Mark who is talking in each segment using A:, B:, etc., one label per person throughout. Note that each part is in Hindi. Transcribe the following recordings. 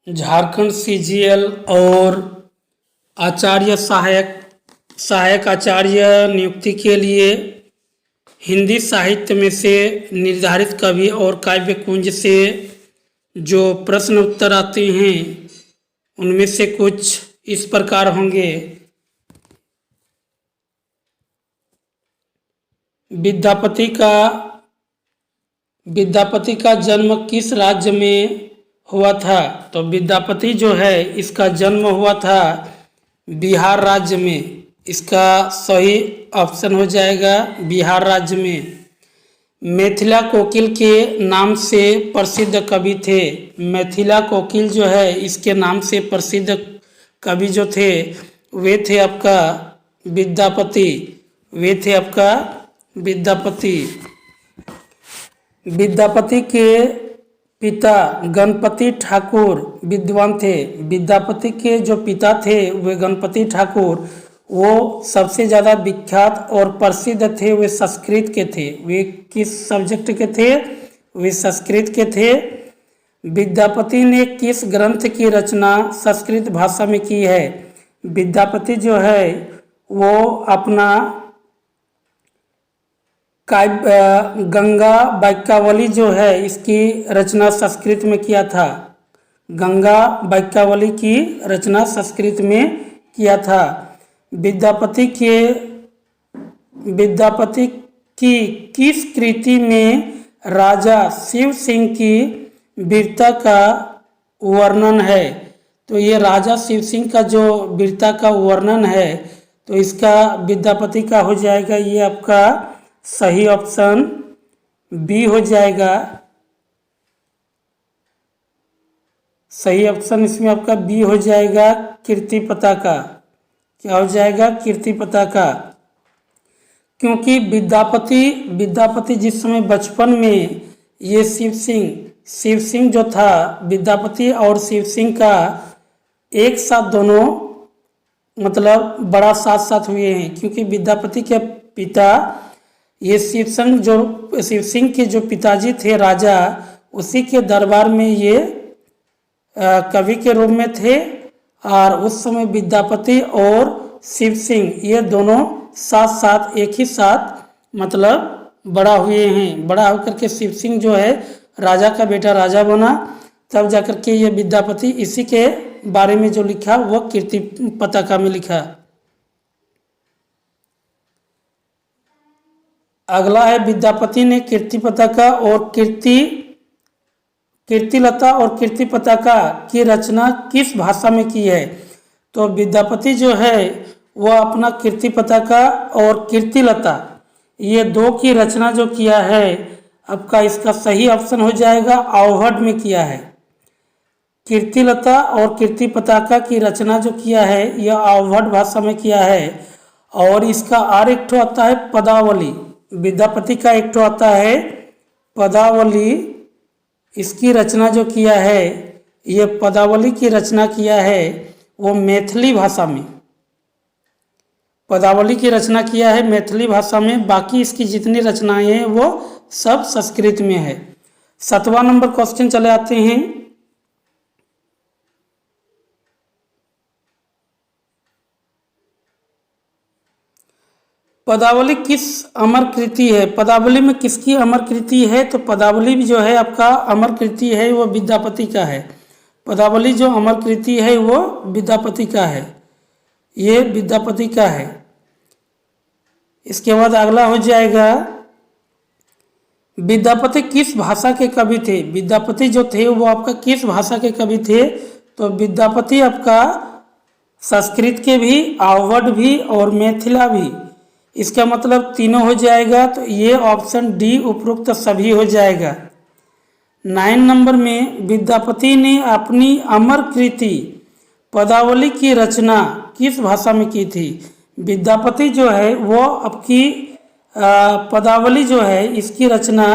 A: झारखंड सीजीएल और आचार्य सहायक आचार्य नियुक्ति के लिए हिंदी साहित्य में से निर्धारित कवि और काव्य कुंज से जो प्रश्न उत्तर आते हैं उनमें से कुछ इस प्रकार होंगे। विद्यापति का जन्म किस राज्य में हुआ था? तो विद्यापति जो है इसका जन्म हुआ था बिहार राज्य में। इसका सही ऑप्शन हो जाएगा बिहार राज्य में। मिथिला कोकिल के नाम से प्रसिद्ध कवि थे। मिथिला कोकिल जो है इसके नाम से प्रसिद्ध कवि जो थे वे थे आपका विद्यापति। विद्यापति के पिता गणपति ठाकुर विद्वान थे। विद्यापति के जो पिता थे वे गणपति ठाकुर, वो सबसे ज़्यादा विख्यात और प्रसिद्ध थे। वे संस्कृत के थे। वे किस सब्जेक्ट के थे? वे संस्कृत के थे। विद्यापति ने किस ग्रंथ की रचना संस्कृत भाषा में की है? विद्यापति जो है वो अपना गंगा वाक्यावली जो है इसकी रचना संस्कृत में किया था। गंगा वाक्यावली की रचना संस्कृत में किया था। विद्यापति की किस कृति में राजा शिव सिंह की वीरता का वर्णन है? तो ये राजा शिव सिंह का जो वीरता का वर्णन है तो इसका विद्यापति का हो जाएगा ये आपका सही ऑप्शन बी हो जाएगा। सही ऑप्शन इसमें आपका बी हो जाएगा कीर्ति पताका। क्या हो जाएगा? कीर्ति पताका। क्योंकि विद्यापति जिस समय बचपन में ये शिव सिंह जो था, विद्यापति और शिव सिंह का एक साथ दोनों मतलब बड़ा साथ हुए हैं। क्योंकि विद्यापति के पिता ये शिव सिंह के जो पिताजी थे राजा, उसी के दरबार में ये कवि के रूप में थे। और उस समय विद्यापति और शिव सिंह ये दोनों साथ एक ही साथ मतलब बड़ा हुए हैं। बड़ा होकर के शिव सिंह जो है राजा का बेटा राजा बना, तब जाकर के ये विद्यापति इसी के बारे में जो लिखा वो कीर्ति पताका में लिखा। अगला है विद्यापति ने कीर्ति पताका और कीर्तिलता और कीर्ति पताका की रचना किस भाषा में की है? तो विद्यापति जो है वो अपना कीर्ति पताका और कीर्तिलता ये दो की रचना जो किया है आपका इसका सही ऑप्शन हो जाएगा अवहट में किया है। कीर्तिलता और कीर्ति पताका की रचना जो किया है यह अवहट भाषा में किया है। और इसका और एक ठो आता है पदावली। विद्यापति का एक ठो आता है पदावली। इसकी रचना जो किया है ये पदावली की रचना किया है वो मैथिली भाषा में। पदावली की रचना किया है मैथिली भाषा में। बाकी इसकी जितनी रचनाएं हैं वो सब संस्कृत में है। 7वां नंबर क्वेश्चन चले आते हैं। पदावली किस अमर कृति है? पदावली में किसकी अमर कृति है? तो पदावली भी जो है आपका अमर कृति है वो विद्यापति का है। पदावली जो अमर कृति है वो विद्यापति का है। ये विद्यापति का है। इसके बाद अगला हो जाएगा विद्यापति किस भाषा के कवि थे? विद्यापति जो थे वो आपका किस भाषा के कवि थे? तो विद्यापति आपका संस्कृत के भी, अवहट भी और मैथिला भी। इसका मतलब तीनों हो जाएगा। तो ये ऑप्शन डी उपरोक्त सभी हो जाएगा। 9 नंबर में विद्यापति ने अपनी अमर कृति पदावली की रचना किस भाषा में की थी? विद्यापति जो है वो आपकी पदावली जो है इसकी रचना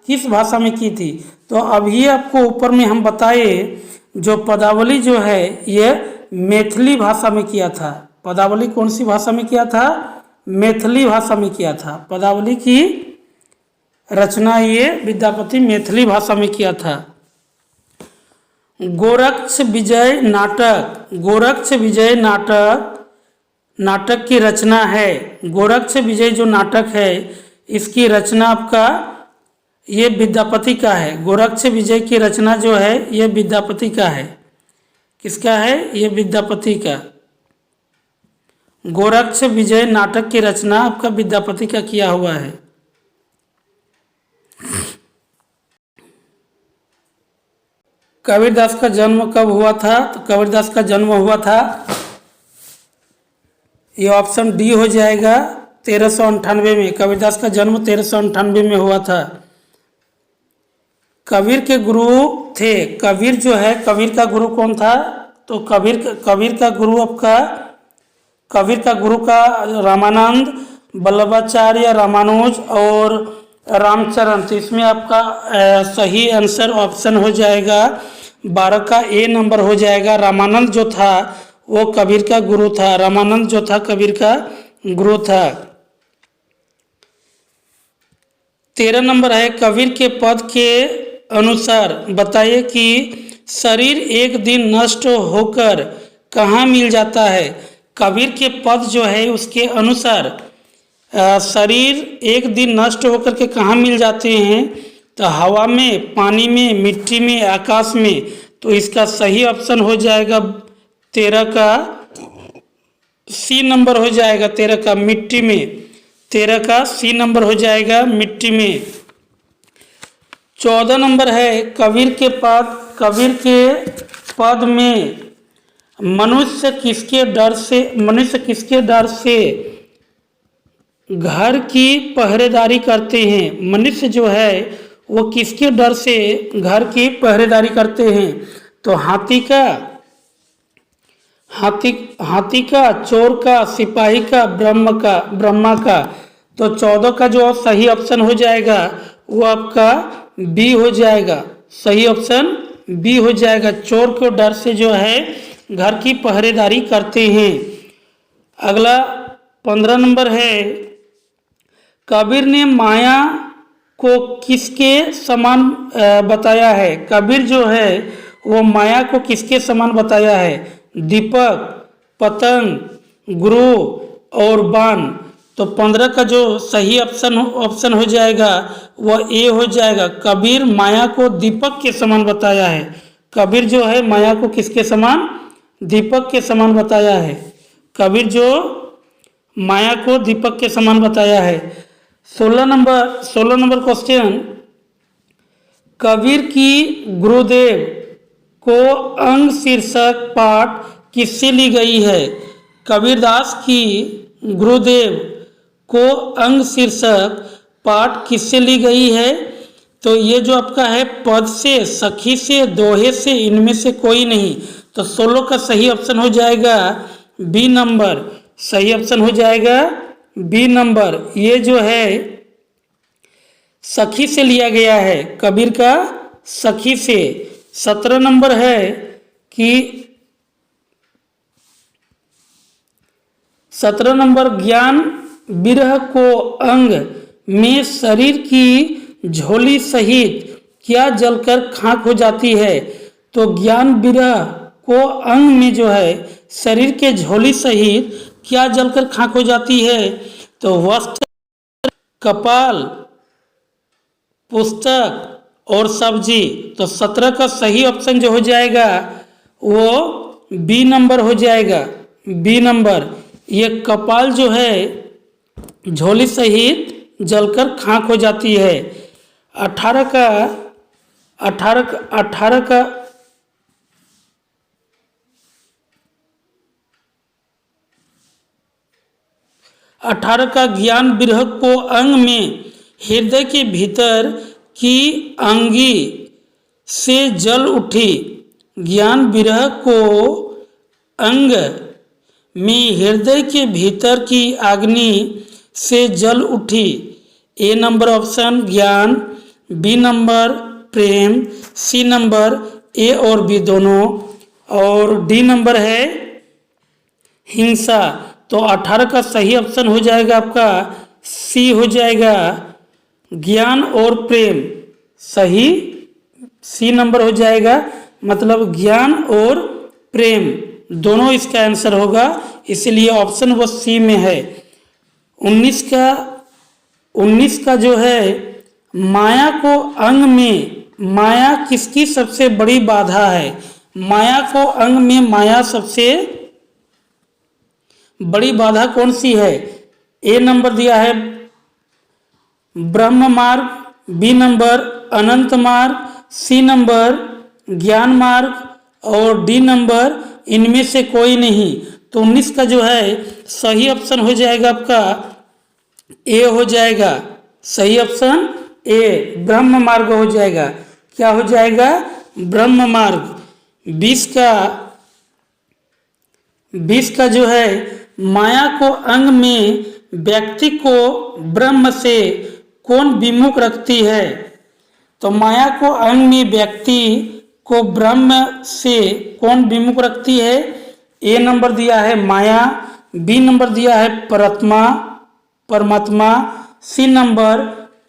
A: किस भाषा में की थी? तो अभी आपको ऊपर में हम बताए जो पदावली जो है ये मैथिली भाषा में किया था। पदावली कौन सी भाषा में किया था? मैथिली भाषा में किया था। पदावली की रचना ये विद्यापति मैथिली भाषा में किया था। गोरक्ष विजय नाटक, गोरक्ष विजय नाटक की रचना है। गोरक्ष विजय जो नाटक है इसकी रचना आपका ये विद्यापति का है। गोरक्ष विजय की रचना जो है ये विद्यापति का है। किसका है? ये विद्यापति का। गोरक्ष विजय नाटक की रचना आपका विद्यापति का किया हुआ है। कबीरदास का जन्म कब हुआ था? तो कबीरदास का जन्म हुआ था, ये ऑप्शन डी हो जाएगा, 1398 में। कबीरदास का जन्म 1398 में हुआ था। कबीर के गुरु थे, कबीर जो है, कबीर का गुरु कौन था? तो कबीर का गुरु आपका, कबीर का गुरु का रामानंद, वल्लभाचार्य, रामानुज और रामचरण। तो इसमें आपका सही आंसर ऑप्शन हो जाएगा 12 का ए नंबर हो जाएगा। रामानंद जो था वो कबीर का गुरु था। रामानंद जो था कबीर का गुरु था। 13 नंबर है, कबीर के पद के अनुसार बताइए कि शरीर एक दिन नष्ट होकर कहाँ मिल जाता है। कबीर के पद जो है उसके अनुसार शरीर एक दिन नष्ट होकर के कहाँ मिल जाते हैं? तो हवा में, पानी में, मिट्टी में, आकाश में। तो इसका सही ऑप्शन हो जाएगा 13 का सी नंबर हो जाएगा। 13 का मिट्टी में, 13 का सी नंबर हो जाएगा मिट्टी में। 14 नंबर है, कबीर के पद में मनुष्य किसके डर से घर की पहरेदारी करते हैं? मनुष्य जो है वो किसके डर से घर की पहरेदारी करते हैं? तो हाथी का, चोर का, सिपाही का, ब्रह्मा का। तो 14 का जो सही ऑप्शन हो जाएगा वो आपका बी हो जाएगा। सही ऑप्शन बी हो जाएगा। चोर के डर से जो है घर की पहरेदारी करते हैं। अगला 15 नंबर है, कबीर ने माया को किसके समान बताया है? कबीर जो है वो माया को किसके समान बताया है? दीपक, पतंग, गुरु और बाण। तो 15 का जो सही ऑप्शन हो जाएगा वह ए हो जाएगा। कबीर माया को दीपक के समान बताया है। कबीर जो है माया को किसके समान? दीपक के समान बताया है। कबीर जो माया को दीपक के समान बताया है। 16 नंबर क्वेश्चन, कबीर की गुरुदेव को अंग शीर्षक पाठ किससे ली गई है? कबीरदास की गुरुदेव को अंग शीर्षक पाठ किससे ली गई है? तो ये जो आपका है पद से, सखी से, दोहे से, इनमें से कोई नहीं। तो 16 का सही ऑप्शन हो जाएगा बी नंबर। सही ऑप्शन हो जाएगा बी नंबर। ये जो है सखी से लिया गया है, कबीर का सखी से। 17 नंबर है कि 17 नंबर, ज्ञान विरह को अंग में शरीर की झोली सहित क्या जलकर खाक हो जाती है? तो ज्ञान विरह को अंग में जो है शरीर के झोली सहित क्या जलकर खाक हो जाती है? तो वस्त्र, कपाल, पुस्तक और सब्जी। तो 17 का सही ऑप्शन जो हो जाएगा वो बी नंबर हो जाएगा। B number. ये कपाल जो है झोली सहित जलकर खाक हो जाती है। 18 का ज्ञान विरह को अंग में हृदय के भीतर की अंगी से जल उठी। ज्ञान विरह को अंग में हृदय के भीतर की अग्नि से जल उठी। ए नंबर ऑप्शन ज्ञान, बी नंबर प्रेम, सी नंबर ए और बी दोनों, और डी नंबर है हिंसा। तो 18 का सही ऑप्शन हो जाएगा आपका सी हो जाएगा, ज्ञान और प्रेम। सही सी नंबर हो जाएगा, मतलब ज्ञान और प्रेम दोनों इसका आंसर होगा, इसलिए ऑप्शन वो सी में है। 19 का जो है, माया को अंग में माया किसकी सबसे बड़ी बाधा है? माया को अंग में माया सबसे बड़ी बाधा कौन सी है? ए नंबर दिया है ब्रह्म मार्ग, बी नंबर अनंत मार्ग, सी नंबर ज्ञान मार्ग और डी नंबर इनमें से कोई नहीं। तो 19 का जो है सही ऑप्शन हो जाएगा आपका ए हो जाएगा। सही ऑप्शन ए ब्रह्म मार्ग हो जाएगा। क्या हो जाएगा? ब्रह्म मार्ग। 20 का जो है, माया को अंग में व्यक्ति को ब्रह्म से कौन विमुख रखती है? तो माया को अंग में व्यक्ति को ब्रह्म से कौन विमुख रखती है? ए नंबर दिया है माया, बी नंबर दिया है परमात्मा, सी नंबर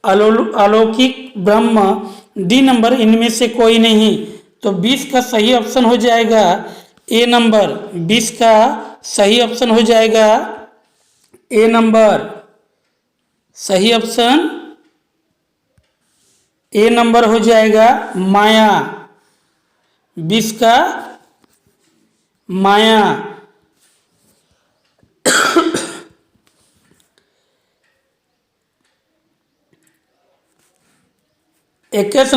A: अलौकिक ब्रह्म, डी नंबर इनमें से कोई नहीं। तो 20 का सही ऑप्शन हो जाएगा ए नंबर। 20 का सही ऑप्शन हो जाएगा ए नंबर। सही ऑप्शन ए नंबर हो जाएगा माया। 20 का माया। 21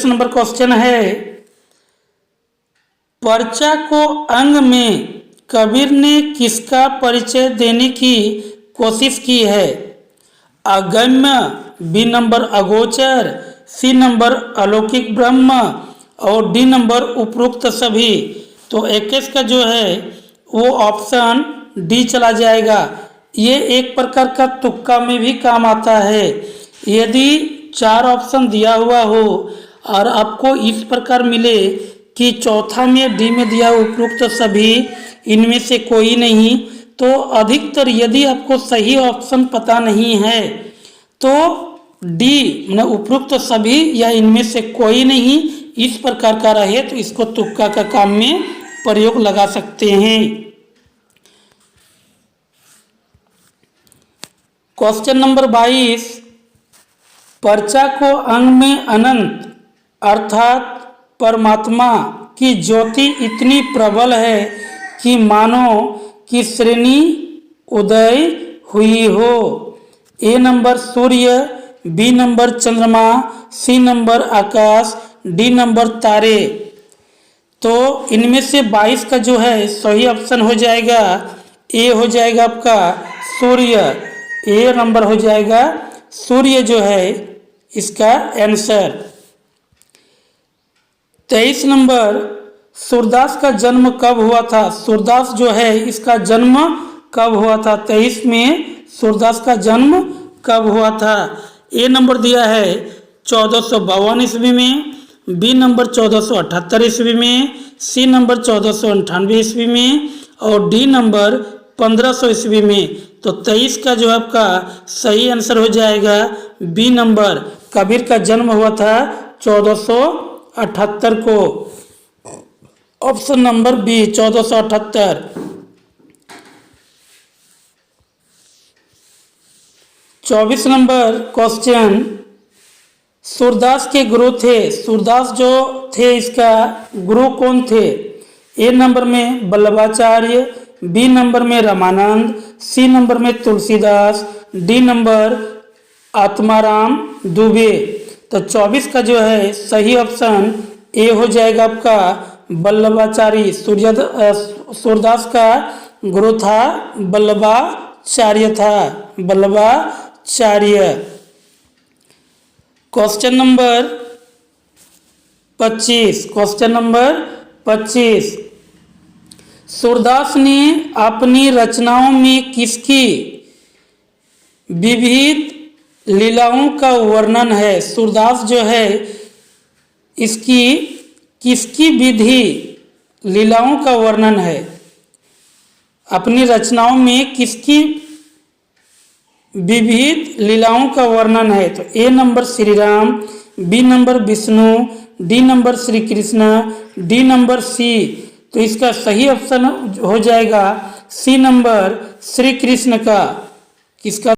A: नंबर क्वेश्चन है, पर्चा को अंग में कबीर ने किसका परिचय देने की कोशिश की है? अगम्य, बी नंबर अगोचर, सी नंबर अलौकिक ब्रह्म और डी नंबर उपरोक्त सभी। तो 21 का जो है वो ऑप्शन डी चला जाएगा। ये एक प्रकार का तुक्का में भी काम आता है। यदि 4 ऑप्शन दिया हुआ हो और आपको इस प्रकार मिले कि चौथा में डी में दिया उपरोक्त सभी इनमें से कोई नहीं, तो अधिकतर यदि आपको सही ऑप्शन पता नहीं है तो डी मतलब उपरोक्त सभी या इनमें से कोई नहीं इस प्रकार का रहे तो इसको तुक्का का काम में प्रयोग लगा सकते हैं। क्वेश्चन नंबर 22, पर्चा को अंग में अनंत अर्थात परमात्मा की ज्योति इतनी प्रबल है कि मानो कि श्रेणी उदय हुई हो। ए नंबर सूर्य, बी नंबर चंद्रमा, सी नंबर आकाश, डी नंबर तारे। तो इनमें से 22 का जो है सही ऑप्शन हो जाएगा ए हो जाएगा आपका सूर्य। ए नंबर हो जाएगा सूर्य जो है इसका आंसर। 23 नंबर, सूरदास का जन्म कब हुआ था? सूरदास जो है इसका जन्म कब हुआ था? 23 में सूरदास का जन्म कब हुआ था? ए नंबर दिया है 1452 ईस्वी में, बी नंबर 1478 ईस्वी में, सी नंबर 1498 ईस्वी में और डी नंबर 1500 ईस्वी में। तो 23 का जो आपका सही आंसर हो जाएगा बी नंबर। कबीर का जन्म हुआ था 1478 को। Option number B 1478। 24 number question, Surdas के गुरु थे। सूरदास जो थे इसका गुरु कौन थे? ए नंबर में वल्लभाचार्य, बी नंबर में रामानंद, सी नंबर में तुलसीदास, डी नंबर आत्माराम दुबे। तो 24 का जो है सही ऑप्शन ए हो जाएगा आपका वल्लभाचार्य। सूरदास का गुरु था वल्लभाचार्य था, Vallabhacharya. Question number 25, question number 25, Surdas ने अपनी रचनाओं में किसकी विविध लीलाओं का वर्णन है? सूरदास जो है इसकी किसकी विधि लीलाओं का वर्णन है? अपनी रचनाओं में किसकी विविध लीलाओं का वर्णन है। तो A number Shri Ram, B number Vishnu, D number Shri Krishna, D number C. तो इसका सही ऑप्शन हो जाएगा सी नंबर श्री कृष्ण का। किसका?